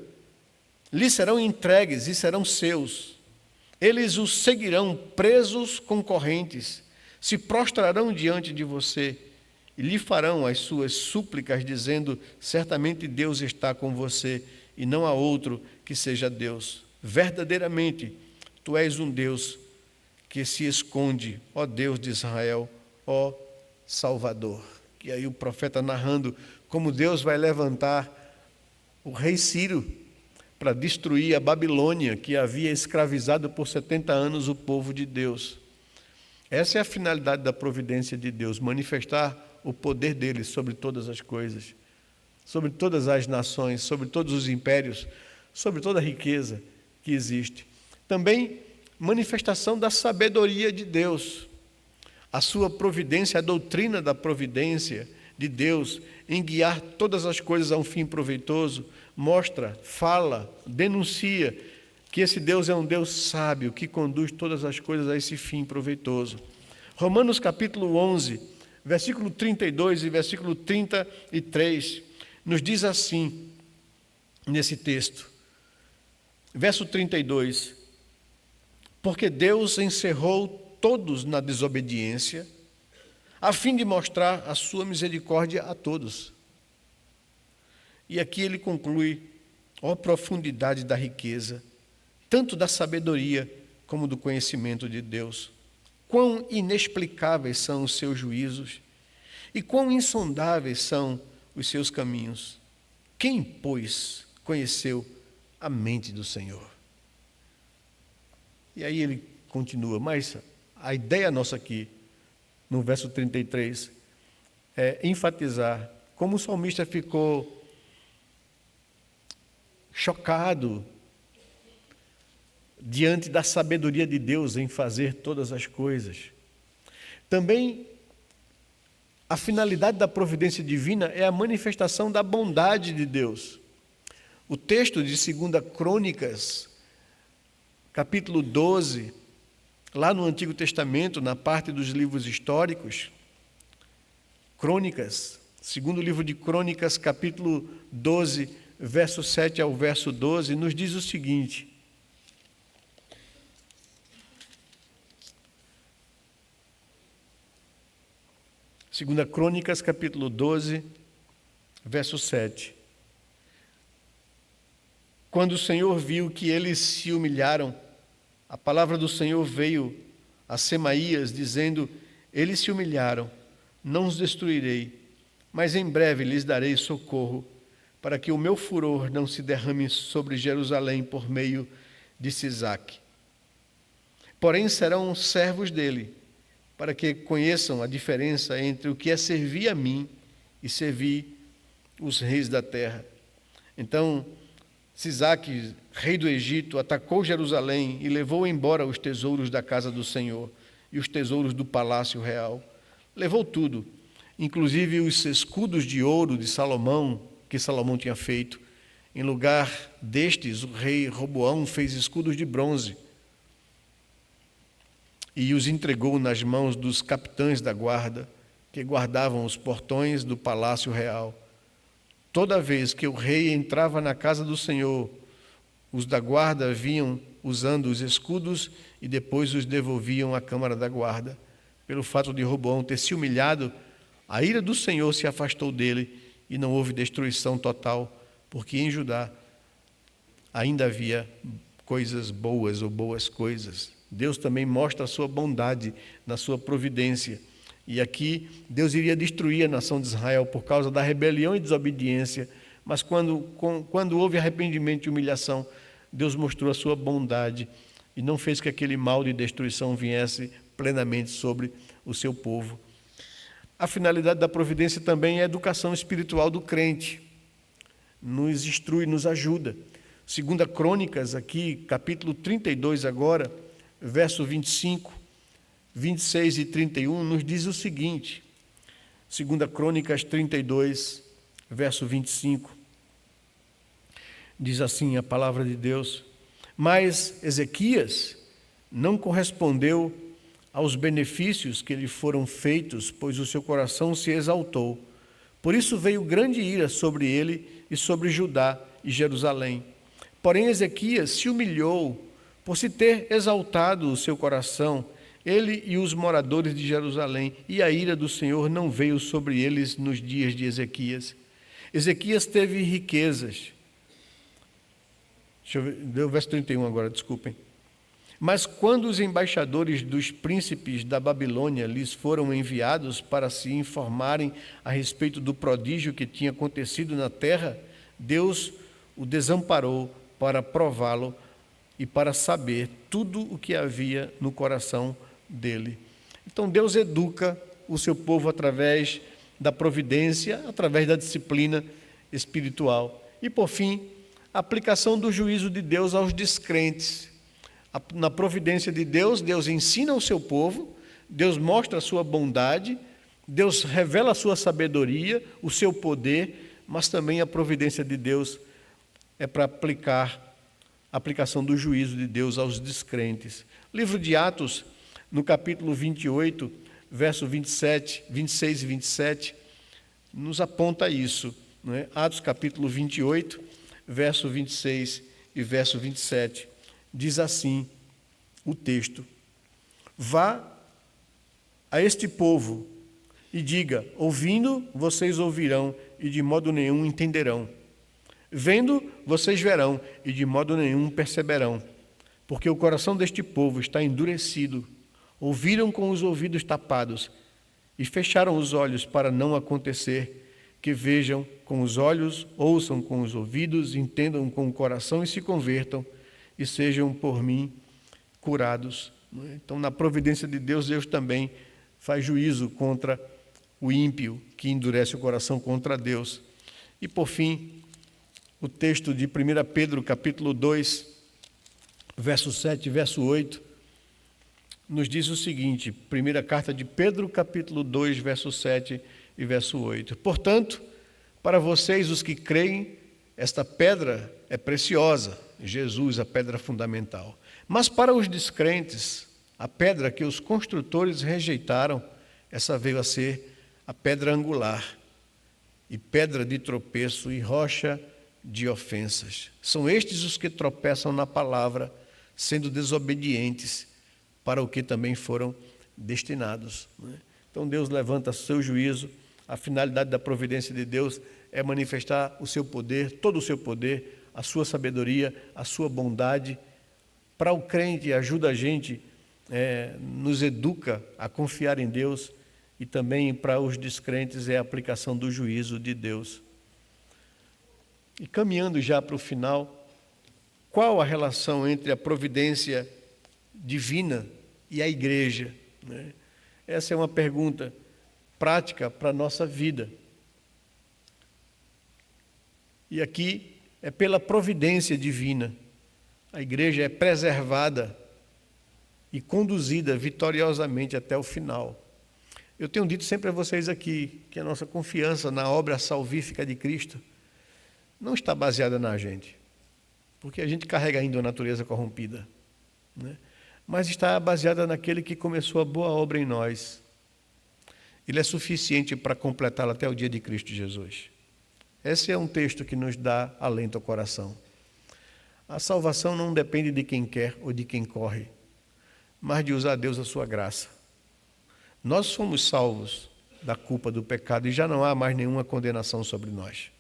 lhes serão entregues e serão seus. Eles os seguirão presos com correntes, se prostrarão diante de você e lhe farão as suas súplicas, dizendo: certamente Deus está com você e não há outro que seja Deus. Verdadeiramente, tu és um Deus que se esconde, ó Deus de Israel, ó Salvador. E aí o profeta narrando como Deus vai levantar o rei Ciro para destruir a Babilônia, que havia escravizado por 70 anos o povo de Deus. Essa é a finalidade da providência de Deus, manifestar o poder dele sobre todas as coisas, sobre todas as nações, sobre todos os impérios, sobre toda a riqueza que existe. Também manifestação da sabedoria de Deus, a sua providência, a doutrina da providência de Deus em guiar todas as coisas a um fim proveitoso, mostra, fala, denuncia que esse Deus é um Deus sábio, que conduz todas as coisas a esse fim proveitoso. Romanos capítulo 11, versículo 32 e versículo 33, nos diz assim, nesse texto, verso 32, porque Deus encerrou todos na desobediência, a fim de mostrar a sua misericórdia a todos. E aqui ele conclui, ó profundidade da riqueza, tanto da sabedoria como do conhecimento de Deus. Quão inexplicáveis são os seus juízos e quão insondáveis são os seus caminhos. Quem, pois, conheceu a mente do Senhor? E aí ele continua, mas a ideia nossa aqui, no verso 33, é enfatizar como o salmista ficou chocado diante da sabedoria de Deus em fazer todas as coisas. Também a finalidade da providência divina é a manifestação da bondade de Deus. O texto de 2 Crônicas, capítulo 12, lá no Antigo Testamento, na parte dos livros históricos, Crônicas, segundo livro de Crônicas, capítulo 12, verso 7 ao verso 12, nos diz o seguinte: Segunda Crônicas, capítulo 12, verso 7. Quando o Senhor viu que eles se humilharam, a palavra do Senhor veio a Semaías, dizendo: eles se humilharam, não os destruirei, mas em breve lhes darei socorro, para que o meu furor não se derrame sobre Jerusalém por meio de Sisaque. Porém serão servos dele, para que conheçam a diferença entre o que é servir a mim e servir os reis da terra. Então, Sisaque, rei do Egito, atacou Jerusalém e levou embora os tesouros da casa do Senhor e os tesouros do palácio real. Levou tudo, inclusive os escudos de ouro de Salomão, que Salomão tinha feito. Em lugar destes, o rei Roboão fez escudos de bronze e os entregou nas mãos dos capitães da guarda, que guardavam os portões do palácio real. Toda vez que o rei entrava na casa do Senhor, os da guarda vinham usando os escudos e depois os devolviam à câmara da guarda. Pelo fato de Roboão ter se humilhado, a ira do Senhor se afastou dele e não houve destruição total, porque em Judá ainda havia coisas boas ou boas coisas. Deus também mostra a sua bondade na sua providência. E aqui Deus iria destruir a nação de Israel por causa da rebelião e desobediência, mas quando houve arrependimento e humilhação, Deus mostrou a sua bondade e não fez que aquele mal de destruição viesse plenamente sobre o seu povo. A finalidade da providência também é a educação espiritual do crente. Nos instrui, nos ajuda. 2 Crônicas, aqui, capítulo 32 agora, verso 25, 26 e 31, nos diz o seguinte, 2 Crônicas 32, verso 25, diz assim a palavra de Deus: mas Ezequias não correspondeu aos benefícios que lhe foram feitos, pois o seu coração se exaltou. Por isso veio grande ira sobre ele e sobre Judá e Jerusalém. Porém Ezequias se humilhou por se ter exaltado o seu coração, ele e os moradores de Jerusalém, e a ira do Senhor não veio sobre eles nos dias de Ezequias. Ezequias teve riquezas. Deixa eu ver, deu o verso 31 agora, desculpem. Mas quando os embaixadores dos príncipes da Babilônia lhes foram enviados para se informarem a respeito do prodígio que tinha acontecido na terra, Deus o desamparou para prová-lo e para saber tudo o que havia no coração dele. Então Deus educa o seu povo através da providência, através da disciplina espiritual. E por fim, a aplicação do juízo de Deus aos descrentes. Na providência de Deus, Deus ensina ao seu povo, Deus mostra a sua bondade, Deus revela a sua sabedoria, o seu poder, mas também a providência de Deus é para a aplicação do juízo de Deus aos descrentes. Livro de Atos, no capítulo 28, verso 27, 26 e 27, nos aponta isso. não é? Atos capítulo 28, verso 26 e verso 27, diz assim o texto: vá a este povo e diga: ouvindo, vocês ouvirão, e de modo nenhum entenderão. Vendo, vocês verão, e de modo nenhum perceberão. Porque o coração deste povo está endurecido. Ouviram com os ouvidos tapados, e fecharam os olhos para não acontecer que vejam com os olhos, ouçam com os ouvidos, entendam com o coração e se convertam, e sejam por mim curados. Então, na providência de Deus, Deus também faz juízo contra o ímpio que endurece o coração contra Deus. E por fim, o texto de 1 Pedro capítulo 2, verso 7 e verso 8, nos diz o seguinte, primeira carta de Pedro capítulo 2, verso 7 e verso 8. Portanto, para vocês os que creem, esta pedra é preciosa, Jesus, a pedra fundamental. Mas para os descrentes, a pedra que os construtores rejeitaram, essa veio a ser a pedra angular, e pedra de tropeço e rocha de ofensas. São estes os que tropeçam na palavra, sendo desobedientes para o que também foram destinados. Então Deus levanta seu juízo. A finalidade da providência de Deus é manifestar o seu poder, todo o seu poder, a sua sabedoria, a sua bondade. Para o crente, ajuda a gente, nos educa a confiar em Deus, e também para os descrentes é a aplicação do juízo de Deus. E caminhando já para o final, qual a relação entre a providência divina e a igreja? Essa é uma pergunta prática para a nossa vida. E aqui é pela providência divina. A igreja é preservada e conduzida vitoriosamente até o final. Eu tenho dito sempre a vocês aqui que a nossa confiança na obra salvífica de Cristo não está baseada na gente, porque a gente carrega ainda a natureza corrompida, mas está baseada naquele que começou a boa obra em nós. Ele é suficiente para completá-la até o dia de Cristo Jesus. Esse é um texto que nos dá alento ao coração. A salvação não depende de quem quer ou de quem corre, mas de usar a Deus a sua graça. Nós somos salvos da culpa do pecado e já não há mais nenhuma condenação sobre nós.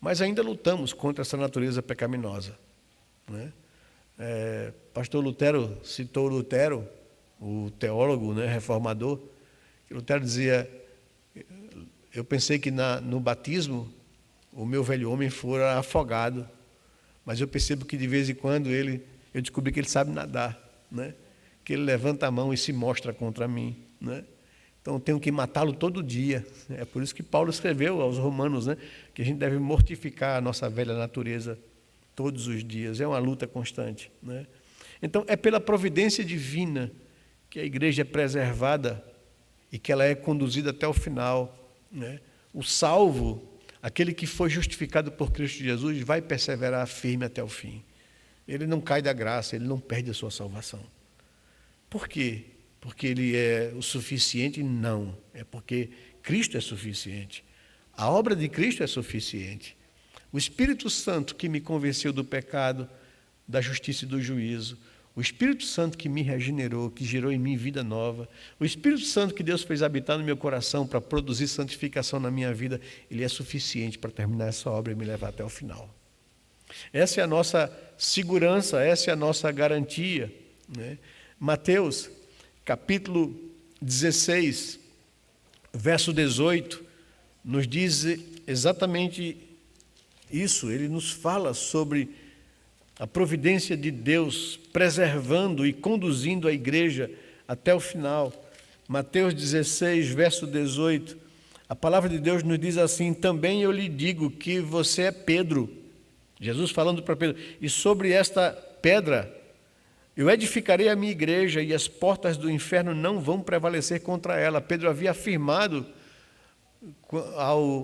Mas ainda lutamos contra essa natureza pecaminosa. Pastor Lutero citou Lutero, o teólogo, reformador. Lutero dizia: eu pensei que no batismo o meu velho homem fora afogado, mas eu percebo que de vez em quando eu descobri que ele sabe nadar, que ele levanta a mão e se mostra contra mim. Então eu tenho que matá-lo todo dia. É por isso que Paulo escreveu aos Romanos, que a gente deve mortificar a nossa velha natureza todos os dias. É uma luta constante. Então é pela providência divina que a igreja é preservada e que ela é conduzida até o final. O salvo, aquele que foi justificado por Cristo Jesus, vai perseverar firme até o fim. Ele não cai da graça, ele não perde a sua salvação. Por quê? Porque ele é o suficiente? Não. É porque Cristo é suficiente. A obra de Cristo é suficiente. O Espírito Santo que me convenceu do pecado, da justiça e do juízo. O Espírito Santo que me regenerou, que gerou em mim vida nova. O Espírito Santo que Deus fez habitar no meu coração para produzir santificação na minha vida. Ele é suficiente para terminar essa obra e me levar até o final. Essa é a nossa segurança, essa é a nossa garantia. Mateus, capítulo 16, verso 18, nos diz exatamente isso. Ele nos fala sobre a providência de Deus preservando e conduzindo a igreja até o final. Mateus 16, verso 18, a palavra de Deus nos diz assim: também eu lhe digo que você é Pedro. Jesus falando para Pedro: e sobre esta pedra eu edificarei a minha igreja, e as portas do inferno não vão prevalecer contra ela. Pedro havia afirmado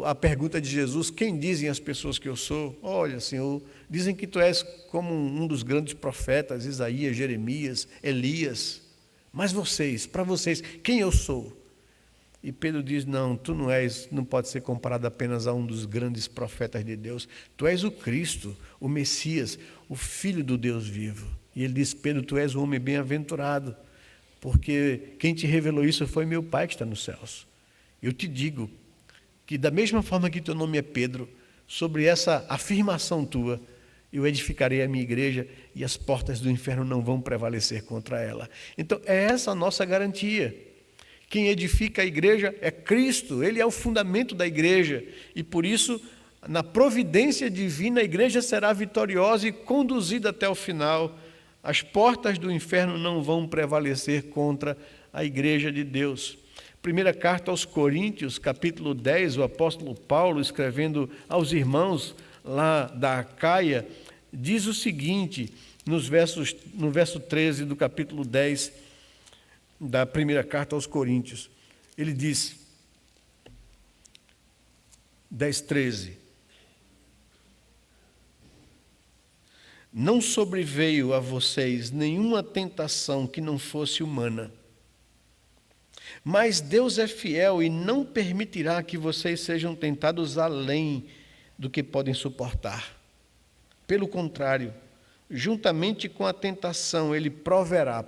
à pergunta de Jesus: quem dizem as pessoas que eu sou? Olha, Senhor, dizem que tu és como um dos grandes profetas, Isaías, Jeremias, Elias. Mas vocês, para vocês, quem eu sou? E Pedro diz, não, tu não pode ser comparado apenas a um dos grandes profetas de Deus. Tu és o Cristo, o Messias, o Filho do Deus vivo. E ele diz, Pedro, tu és um homem bem-aventurado, porque quem te revelou isso foi meu Pai que está nos céus. Eu te digo que da mesma forma que teu nome é Pedro, sobre essa afirmação tua, eu edificarei a minha igreja e as portas do inferno não vão prevalecer contra ela. Então, é essa a nossa garantia. Quem edifica a igreja é Cristo, Ele é o fundamento da igreja. E por isso, na providência divina, a igreja será vitoriosa e conduzida até o final. As portas do inferno não vão prevalecer contra a igreja de Deus. Primeira carta aos Coríntios, capítulo 10, o apóstolo Paulo, escrevendo aos irmãos lá da Acaia, diz o seguinte, no verso 13 do capítulo 10 da primeira carta aos Coríntios. Ele diz, 10:13, não sobreveio a vocês nenhuma tentação que não fosse humana, mas Deus é fiel e não permitirá que vocês sejam tentados além do que podem suportar. Pelo contrário, juntamente com a tentação, Ele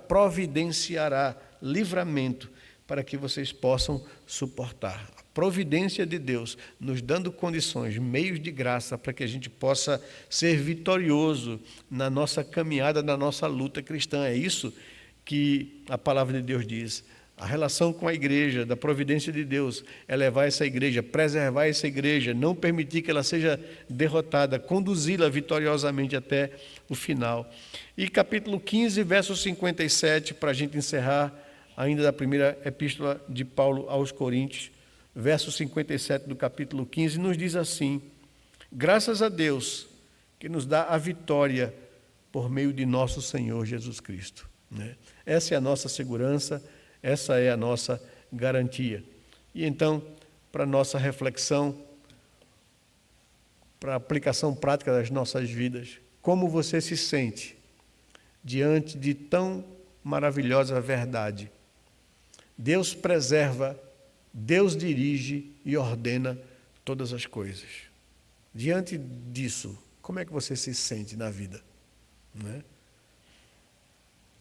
providenciará livramento para que vocês possam suportar. A providência de Deus nos dando condições, meios de graça para que a gente possa ser vitorioso na nossa caminhada, na nossa luta cristã. É isso que a palavra de Deus diz. A relação com a igreja, da providência de Deus, é levar essa igreja, preservar essa igreja, não permitir que ela seja derrotada, conduzi-la vitoriosamente até o final. E capítulo 15, verso 57, para a gente encerrar, ainda da primeira epístola de Paulo aos Coríntios, verso 57 do capítulo 15, nos diz assim, graças a Deus que nos dá a vitória por meio de nosso Senhor Jesus Cristo. Essa é a nossa segurança, essa é a nossa garantia. E então, para a nossa reflexão, para a aplicação prática das nossas vidas, como você se sente diante de tão maravilhosa verdade? Deus preserva, Deus dirige e ordena todas as coisas. Diante disso, como é que você se sente na vida?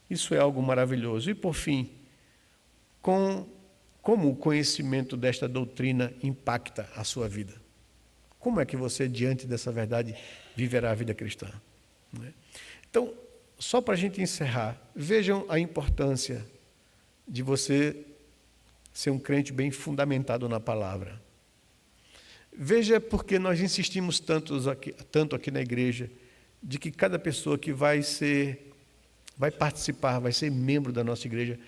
Isso é algo maravilhoso. E por fim, como o conhecimento desta doutrina impacta a sua vida? Como é que você, diante dessa verdade, viverá a vida cristã? Então, só para a gente encerrar, vejam a importância de você ser um crente bem fundamentado na palavra. Veja porque nós insistimos tanto aqui na igreja, de que cada pessoa que vai participar, vai ser membro da nossa igreja,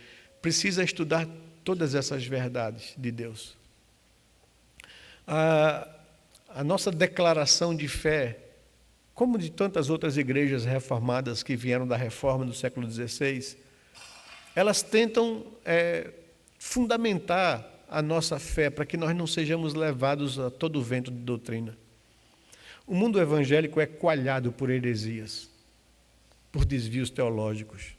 precisa estudar todas essas verdades de Deus. A nossa declaração de fé, como de tantas outras igrejas reformadas que vieram da reforma do século XVI, elas tentam fundamentar a nossa fé para que nós não sejamos levados a todo vento de doutrina. O mundo evangélico é coalhado por heresias, por desvios teológicos,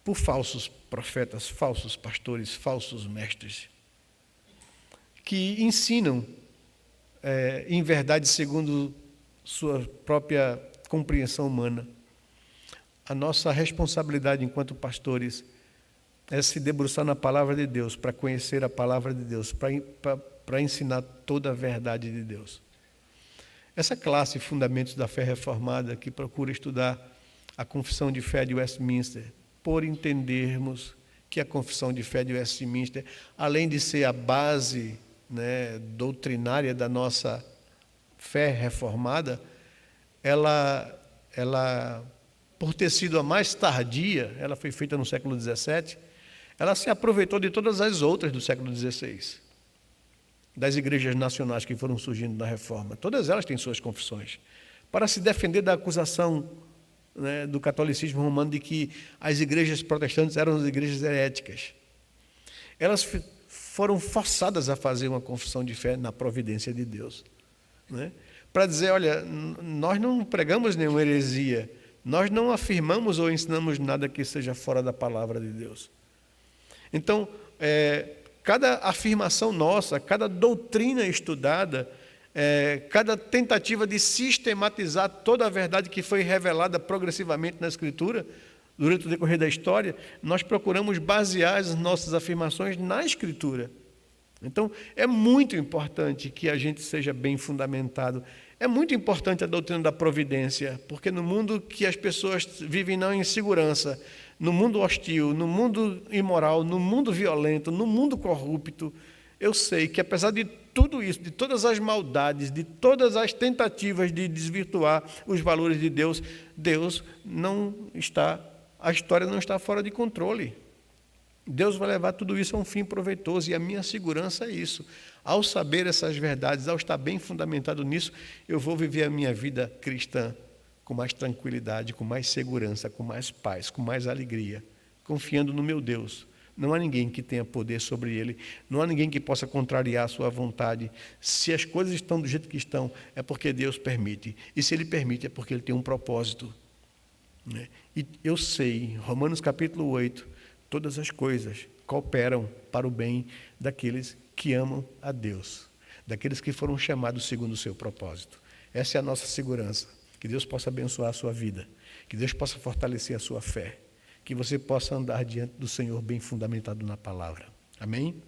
por falsos profetas, falsos pastores, falsos mestres, que ensinam em verdade segundo sua própria compreensão humana. A nossa responsabilidade enquanto pastores é se debruçar na palavra de Deus, para conhecer a palavra de Deus, para ensinar toda a verdade de Deus. Essa classe Fundamentos da Fé Reformada, que procura estudar a Confissão de Fé de Westminster, por entendermos que a Confissão de Fé de Westminster, além de ser a base doutrinária da nossa fé reformada, ela, por ter sido a mais tardia, ela foi feita no século XVII, ela se aproveitou de todas as outras do século XVI, das igrejas nacionais que foram surgindo na Reforma. Todas elas têm suas confissões, para se defender da acusação do catolicismo romano de que as igrejas protestantes eram as igrejas heréticas. Elas foram forçadas a fazer uma confissão de fé na providência de Deus, para dizer, olha, nós não pregamos nenhuma heresia, nós não afirmamos ou ensinamos nada que seja fora da palavra de Deus. Então, cada afirmação nossa, cada doutrina estudada, cada tentativa de sistematizar toda a verdade que foi revelada progressivamente na Escritura, durante o decorrer da história, nós procuramos basear as nossas afirmações na Escritura. Então, é muito importante que a gente seja bem fundamentado. É muito importante a doutrina da providência, porque no mundo que as pessoas vivem na insegurança, no mundo hostil, no mundo imoral, no mundo violento, no mundo corrupto, eu sei que apesar de tudo isso, de todas as maldades, de todas as tentativas de desvirtuar os valores de Deus, Deus não está, a história não está fora de controle. Deus vai levar tudo isso a um fim proveitoso, e a minha segurança é isso. Ao saber essas verdades, ao estar bem fundamentado nisso, eu vou viver a minha vida cristã com mais tranquilidade, com mais segurança, com mais paz, com mais alegria, confiando no meu Deus. Não há ninguém que tenha poder sobre ele, não há ninguém que possa contrariar a sua vontade. Se as coisas estão do jeito que estão, é porque Deus permite. E se ele permite, é porque ele tem um propósito. E eu sei, Romanos capítulo 8, todas as coisas cooperam para o bem daqueles que amam a Deus, daqueles que foram chamados segundo o seu propósito. Essa é a nossa segurança. Que Deus possa abençoar a sua vida, que Deus possa fortalecer a sua fé, que você possa andar diante do Senhor bem fundamentado na palavra. Amém?